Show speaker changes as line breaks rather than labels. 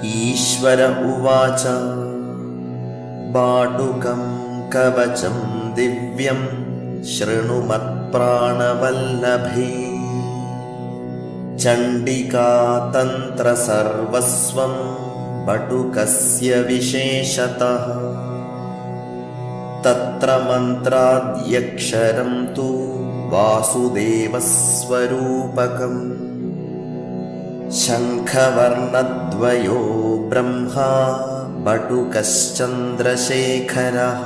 ईश्वर उवाच बाटुकं कवचं दिव्यं शृणु मत्प्राणवल्लभे चण्डिका तन्त्रसर्वस्वं बटुकस्य विशेषतः तत्र मन्त्राद्यक्षरं तु वासुदेवस्वरूपकम् शङ्खवर्णद्वयो ब्रह्मा बटुकश्चन्द्रशेखरः